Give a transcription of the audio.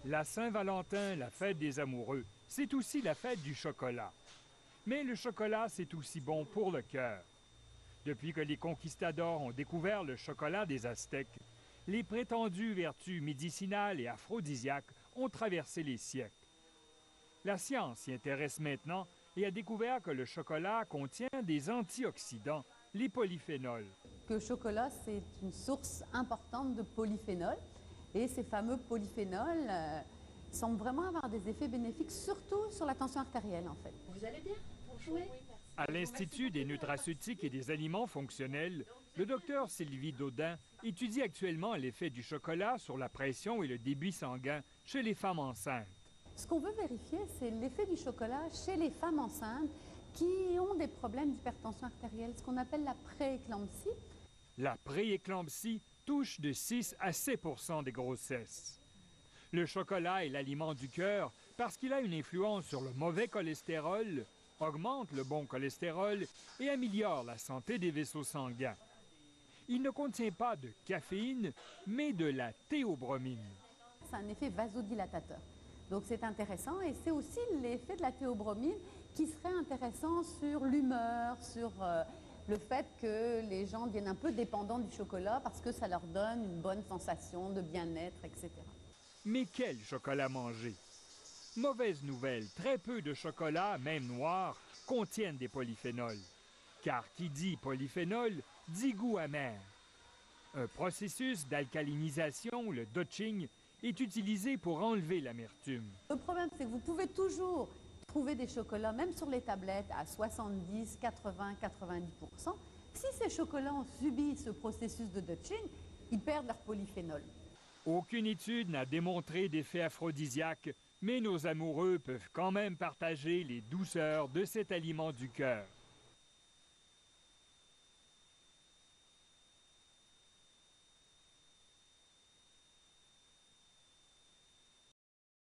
La Saint-Valentin, la fête des amoureux, c'est aussi la fête du chocolat. Mais le chocolat, c'est aussi bon pour le cœur. Depuis que les conquistadors ont découvert le chocolat des Aztèques, les prétendues vertus médicinales et aphrodisiaques ont traversé les siècles. La science s'y intéresse maintenant et a découvert que le chocolat contient des antioxydants, les polyphénols. Le chocolat, c'est une source importante de polyphénols. Et ces fameux polyphénols semblent vraiment avoir des effets bénéfiques, surtout sur la tension artérielle, en fait. Vous allez bien? Oui. À l'Institut des nutraceutiques et des aliments fonctionnels, le docteur Sylvie Daudin étudie actuellement l'effet du chocolat sur la pression et le débit sanguin chez les femmes enceintes. Ce qu'on veut vérifier, c'est l'effet du chocolat chez les femmes enceintes qui ont des problèmes d'hypertension artérielle, ce qu'on appelle la prééclampsie. La prééclampsie touche de 6 à 7 % des grossesses. Le chocolat est l'aliment du cœur parce qu'il a une influence sur le mauvais cholestérol, augmente le bon cholestérol et améliore la santé des vaisseaux sanguins. Il ne contient pas de caféine, mais de la théobromine. C'est un effet vasodilatateur. Donc c'est intéressant et c'est aussi l'effet de la théobromine qui serait intéressant sur l'humeur, sur le fait que les gens deviennent un peu dépendants du chocolat parce que ça leur donne une bonne sensation de bien-être, etc. Mais quel chocolat manger? Mauvaise nouvelle, très peu de chocolat, même noir, contiennent des polyphénols. Car qui dit polyphénol, dit goût amer. Un processus d'alcalinisation, le dotching, est utilisé pour enlever l'amertume. Le problème, c'est que vous pouvez toujours trouver des chocolats, même sur les tablettes, à 70, 80, 90%. Si ces chocolats ont subi ce processus de dotching, ils perdent leur polyphénol. Aucune étude n'a démontré d'effet aphrodisiaque, mais nos amoureux peuvent quand même partager les douceurs de cet aliment du cœur.